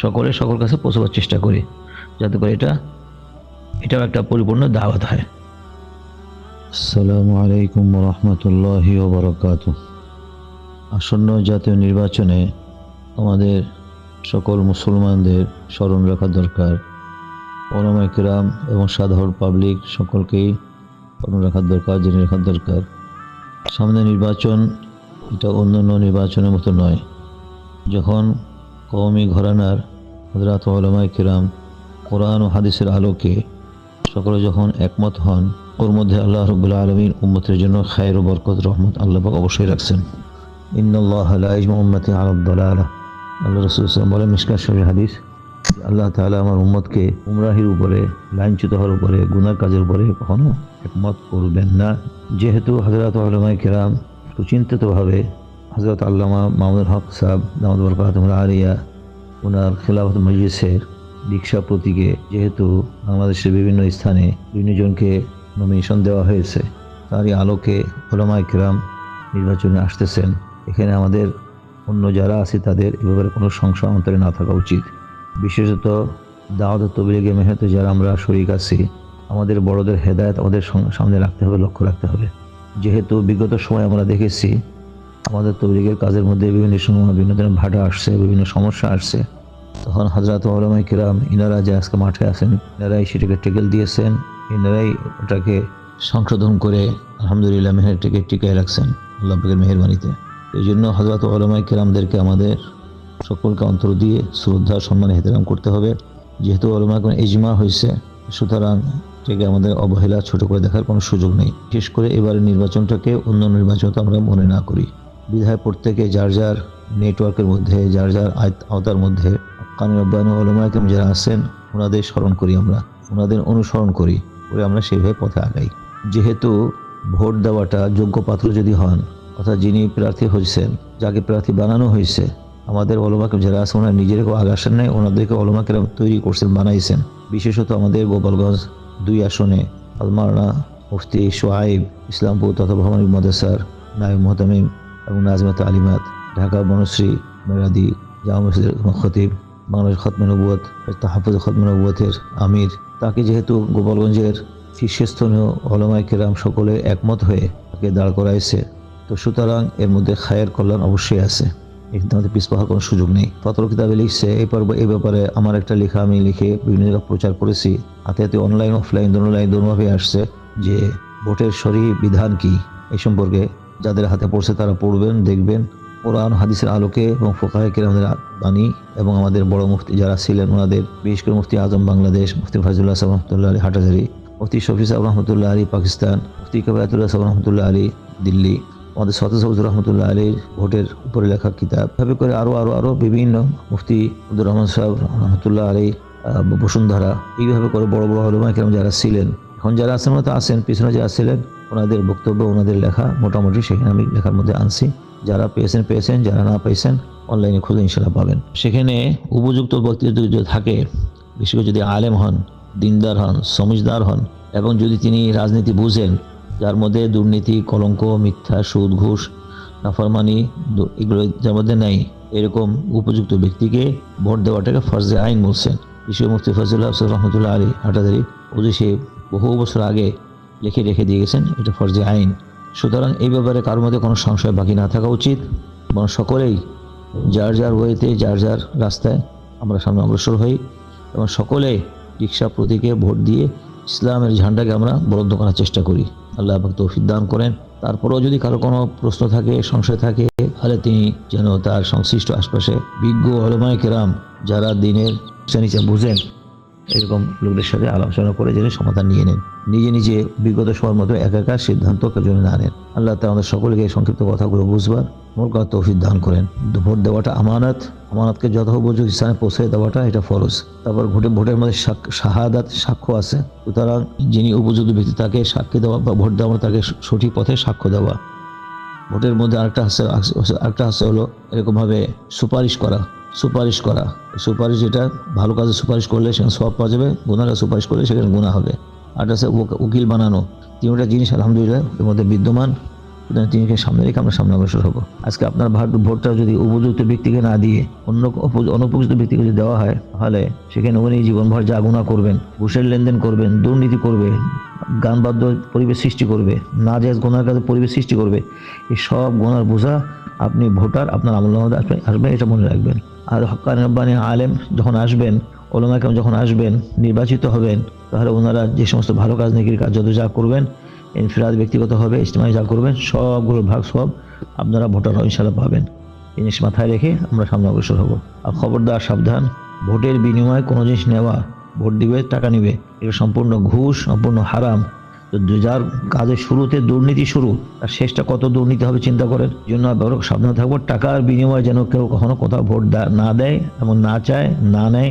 সকল কাছে পৌঁছাবার চেষ্টা করি, যাতে করে এটাও একটা পরিপূর্ণ দাওয়াত হয়। আসসালামু আলাইকুম ওয়া রাহমাতুল্লাহি ওয়া বারাকাতুহু। আসন্ন জাতীয় নির্বাচনে আমাদের সকল মুসলমানদের স্মরণ রাখা দরকার। ওলামায়ে কেরাম এবং সাধারণ পাবলিক সকলকেই স্মরণ রাখা দরকার, জেনে রাখা দরকার। সামনে নির্বাচন, এটা অন্যান্য নির্বাচনের মতো নয়। যখন কওমি ঘরানার হযরত ওলামায়ে কেরাম কোরআন ও হাদিসের আলোকে সকলে যখন একমত হন, ওর মধ্যে আল্লাহ রাব্বুল আলামিন উম্মতের জন্য খায়র ও বরকত রহমত আল্লাহ পাক অবশ্যই রাখছেন। ইন্নাল্লাহা লা ইয়াজমা উম্মতি আলা দালালাহ, আল্লাহ রাসূল সাল্লাল্লাহু আলাইহি ওয়াসাল্লাম বলেন মিশকাত শরীফ হাদিস, আল্লাহ তাআলা আমার উম্মতকে গুমরাহির উপরে, লাইনচ্যুত হওয়ার উপরে, গুনার কাজের উপরে কখনো একমত করবেন না। যেহেতু হযরত উলামায়ে কেরাম সুচিন্তিতভাবে হযরত আল্লামা মামুনুল হক সাহেব দামাত বরকাতুহুল আলিয়া ওনার খিলাফত মজলিসের দীক্ষা প্রতীকে যেহেতু বাংলাদেশের বিভিন্ন স্থানে বিভিন্ন জনকে নমিনেশন দেওয়া হয়েছে, তারই আলোকে উলামায়ে কেরাম নির্বাচনে আসতেছেন। এখানে আমাদের অন্য যারা আছে তাদের এ ব্যাপারে কোনো সংশয় অন্তরে না থাকা উচিত। বিশেষত দাওয়াত ও তাবলীগে মেহনতে যারা আমরা শরীক আছি, আমাদের বড়দের হেদায়েত আমাদের সামনে রাখতে হবে, লক্ষ্য রাখতে হবে। যেহেতু বিগত সময় আমরা দেখেছি আমাদের তাবলীগের কাজের মধ্যে বিভিন্ন সময় বিভিন্ন ধরনের ভাটা আসছে, বিভিন্ন সমস্যা আসছে, তখন হযরত উলামায়ে কেরাম ইনারা যে আজকে মাঠে আছেন, এনারাই সেটাকে টেকেল দিয়েছেন, এনারাই ওটাকে সংশোধন করে আলহামদুলিল্লাহ মেহনতটাকে টিকায় রাখছেন আল্লাহ পাকের মেহেরবানিতে। এই জন্য হযরত উলামায়ে কেরামদেরকে আমাদের সকলকে অন্তর দিয়ে শ্রদ্ধা সম্মান এহতেরাম করতে হবে। যেহেতু উলামায়ে কেরাম ইজমা হয়েছে, সুতরাং এটাকে আমাদের অবহেলা ছোট করে দেখার কোনো সুযোগ নেই। বিশেষ করে এবারের নির্বাচনটাকে অন্য নির্বাচন আমরা মনে না করি। বিধায় প্রত্যেকে যার যার নেটওয়ার্কের মধ্যে, যার যার আওতার মধ্যে কানে রব্বানি উলামায়ে কেরাম যারা আছেন ওনাদের স্মরণ করি, আমরা ওনাদের অনুসরণ করি, করে আমরা সেইভাবে পথে আগাই। যেহেতু ভোট দেওয়াটা যোগ্য পাত্র যদি হন, অর্থাৎ যিনি প্রার্থী হয়েছেন, যাকে প্রার্থী বানানো হয়েছে, আমাদের উলামায়ে কেরাম যারা আছে ওনারা নিজেরাও আগে আসেন নাই, ওনাদেরকে উলামায়ে কেরাম তৈরি করছেন, বানাইছেন। বিশেষত আমাদের গোপালগঞ্জ 2 আসনে আলমারনা মুফতি সোহাইব ইসলামপুর তথা ভবানী মাদ্রাসার নায়েব মুহতামিম এবং নাজমাত আলিমাত, ঢাকা বনশ্রী মেরাদি জামা মসজিদের খতিব, বাংলাদেশ খতমে নবুয়ত তাহফুজ খতমে নবুয়তের আমির, তাকে যেহেতু গোপালগঞ্জের শীর্ষস্থানীয় উলামায়ে কেরাম সকলে একমত হয়ে তাকে দাঁড় করাইছে, তো সুতরাং এর মধ্যে খায়ের কল্যাণ অবশ্যই আছে, এখানে আমাদের পিছ পাওয়ার কোনো সুযোগ নেই। ফতোয়া কিতাবে লিখছে এই ব্যাপারে আমার একটা লেখা আমি লিখে বিভিন্ন জায়গায় প্রচার করেছি, হাতে হাতে অনলাইন অফলাইন দোনোভাবে আসছে, যে ভোটের শরঈ বিধান কি এই সম্পর্কে যাদের হাতে পড়ছে তারা পড়বেন, দেখবেন। কোরআন হাদিসের আলোকে এবং ফুকাহে কেরামদের বাণী এবং আমাদের বড় মুফতি যারা ছিলেন ওনাদের, বিশেষ করে মুফতি আজম বাংলাদেশ, মুফতি ফয়জুল্লাহ সাহেব রহমতুল্লাহ আলী হাটাজারি, মুফতি শফি সাহেব রহমতুল্লাহ আলী পাকিস্তান, মুফতি কবিরাতুল্লাহ সাহেব রহমতুল্লাহ আলী দিল্লি, আমাদের সতেজ রহমতুল্লাহ আলীর ভোটের উপরে লেখা কিতাব, এভাবে করে আরো বিভিন্ন মুফতি আব্দুর রহমান সাহেব রহমতুল্লাহ আলী বসুন্ধরা, এইভাবে করে বড় বড় উলামায়ে কেরাম যারা ছিলেন, এখন যারা আছেন ওরা তো আছেন, পিছনে যারা ছিলেন ওনাদের বক্তব্য, ওনাদের লেখা মোটামুটি সেখানে আমি লেখার মধ্যে আনছি। যারা পেয়েছেন, যারা না পেয়েছেন অনলাইনে খুঁজে ইনশাআল্লাহ পাবেন। সেখানে উপযুক্ত ব্যক্তি যদি থাকে, বিশেষ করে যদি আলেম হন, দিনদার হন, সমঝদার হন, এবং যদি তিনি রাজনীতি বুঝেন, যার মধ্যে দুর্নীতি, কলঙ্ক, মিথ্যা, সুদ, ঘুষ, নাফরমানি এগুলো যার মধ্যে নাই, এরকম উপযুক্ত ব্যক্তিকে ভোট দেওয়াটাকে ফরজে আইন বলছেন। বিশেষ মুফতি ফয়জুল্লাহ রহমতুল্লাহ আলী হাটাজারি ওজি সে বহু বছর আগে লিখে রেখে দিয়ে গেছেন, এটা ফরজে আইন। সুতরাং এই ব্যাপারে কারোর মধ্যে কোনো সংশয় বাকি না থাকা উচিত, এবং সকলেই যার যার ওয়েতে, যার যার রাস্তায় আমরা সামনে অগ্রসর হই, এবং সকলে রিক্সা প্রতীকে ভোট দিয়ে ইসলামের ঝান্ডাকে আমরা বলন্দ করার চেষ্টা করি। আল্লাহ পাক তৌফিক দান করেন। তারপরেও যদি কারো কোনো প্রশ্ন থাকে, সংশয় থাকে, তাহলে তিনি যেন তার সংশ্লিষ্ট আশপাশে বিজ্ঞ উলামায়ে কেরাম যারা দিনের নিচে বুঝেন এরকম লোকদের সাথে আলোচনা করে যেন সমাধান নিয়ে নেন, নিজে বিগত সময়ের মতো একা সিদ্ধান্ত কেউ না নেন। আল্লাহ তাআলা আমাদের সকলকে সংক্ষিপ্ত কথাগুলো বুঝবার মোর কথা তৌফিক দান করেন। ভোট দেওয়াটা আমানতকে যথোপযোগী স্থানে পৌঁছে দেওয়াটা এটা ফরজ। তারপর ভোটের মধ্যে শাহাদাত, সাক্ষ্য আছে, সুতরাং যিনি উপযুক্ত ব্যক্তি তাকে সাক্ষী দেওয়া বা ভোট দেওয়া তাকে সঠিক পথে সাক্ষ্য দেওয়া। ভোটের মধ্যে আরেকটা আছে হলো এরকমভাবে সুপারিশ করা, যেটা ভালো কাজে সুপারিশ করলে সেখানে সওয়াব পাওয়া যাবে, গুনাহ সুপারিশ করলে সেখানে গুনাহ হবে। আর আছে উকিল বানানো। তিনটা জিনিস আলহামদুলিল্লাহ এর মধ্যে বিদ্যমান, সুতরাং তিনিকে সামনে রেখে আমরা সামনে অগ্রসর হবো। আজকে আপনার ভোটটা যদি উপযুক্ত ব্যক্তিকে না দিয়ে অন্য অনুপযুক্ত ব্যক্তিকে যদি দেওয়া হয়, তাহলে সেখানে উনি জীবনভর যা গুনাহ করবেন, ঘুষের লেনদেন করবেন, দুর্নীতি করবে, গান বাদ্য পরিবেশ সৃষ্টি করবে, নাজায়েজ গুনার কাজে পরিবেশ সৃষ্টি করবে, এই সব গুনার বোঝা আপনি ভোটার আপনার আমলনামায় আসবে, এটা মনে রাখবেন। আর হক্কানি রব্বানি আলেম যখন আসবেন, ওলামা কেরাম যখন আসবেন, নির্বাচিত হবেন, তাহলে ওনারা যে সমস্ত ভালো কাজ নেকির কাজ যত যা করবেন, ইনফিরাদ ব্যক্তিগত হবে, ইজতিমাই যা করবেন, সবগুলোর ভাগ সব আপনারা ভোটাররা ইনশাআল্লাহ পাবেন। জিনিস মাথায় রেখে আমরা সামনে অগ্রসর হব। আর খবরদার সাবধান, ভোটের বিনিময়ে কোনো জিনিস নেওয়া, ভোট দিবে টাকা নিবে, এটা সম্পূর্ণ ঘুষ, সম্পূর্ণ হারাম। তো যার কাজের শুরুতে দুর্নীতি শুরু, তার শেষটা কত দুর্নীতি হবে চিন্তা করেন। এই জন্য বড় সাবধান থাকবো, টাকার বিনিময়ে যেন কেউ কখনো কোথাও ভোট না দেয়, এমন না চায়, না নেয়,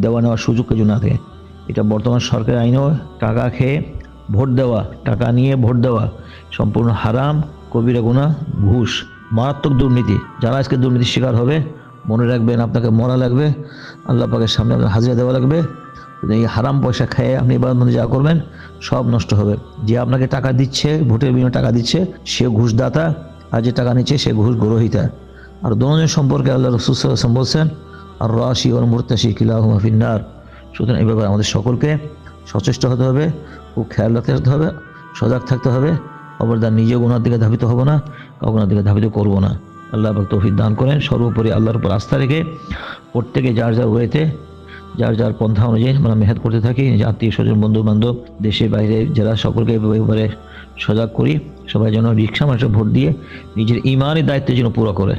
দেওয়া নেওয়ার সুযোগ কিছু না থাকে। এটা বর্তমান সরকারের আইনেও টাকা খেয়ে ভোট দেওয়া, টাকা নিয়ে ভোট দেওয়া সম্পূর্ণ হারাম, কবিরা গুনাহ, ঘুষ, মারাত্মক দুর্নীতি। যারা আজকে দুর্নীতির শিকার হবে, মনে রাখবেন আপনাকে মরা লাগবে, আল্লাহ পাকের সামনে আপনার হাজিরা দেওয়া লাগবে। এই হারাম পয়সা খেয়ে আপনি ইবাদত যা করবেন সব নষ্ট হবে। যে আপনাকে টাকা দিচ্ছে, ভোটের বিনিময়ে টাকা দিচ্ছে, সে ঘুষদাতা, আর যে টাকা নিচ্ছে সে ঘুষ গ্রহীতা। আর দুজনের সম্পর্কে আল্লাহ রাসূল সাল্লাল্লাহু আলাইহি ওয়াসাল্লাম বলছেন, আর রাশি ওয়াল মুরতাশি কিলাহুমা ফিন্নার। সুতরাং এই ব্যাপারে আমাদের সকলকে সচেষ্ট হতে হবে, খুব খেয়াল রাখতে হবে, সজাগ থাকতে হবে। খবরদার নিজে গুনার দিকে ধাবিত হব না, কাউকে গুনার দিকে ধাবিত করব না। আল্লাহ পাক তৌফিক দান করেন। সর্বোপরি আল্লাহর উপর আস্থা রেখে প্রত্যেকে যার যার ওয়েতে, যার যার পন্থা অনুযায়ী আমরা মেহনত করতে থাকি। আত্মীয় স্বজন, বন্ধু বান্ধব, দেশে বাইরে যারা, সকলকে এবারে সজাগ করি। সবাই যেন রিক্সা মানুষের ভোট দিয়ে নিজের ইমানের দায়িত্ব যেন পুরো করে।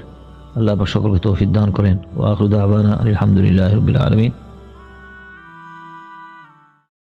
আল্লাহ পাক সকলকে তৌফিক দান করেন। ওয়া আখিরু দাওয়ানা আলহামদুলিল্লাহি রাব্বিল আলামিন।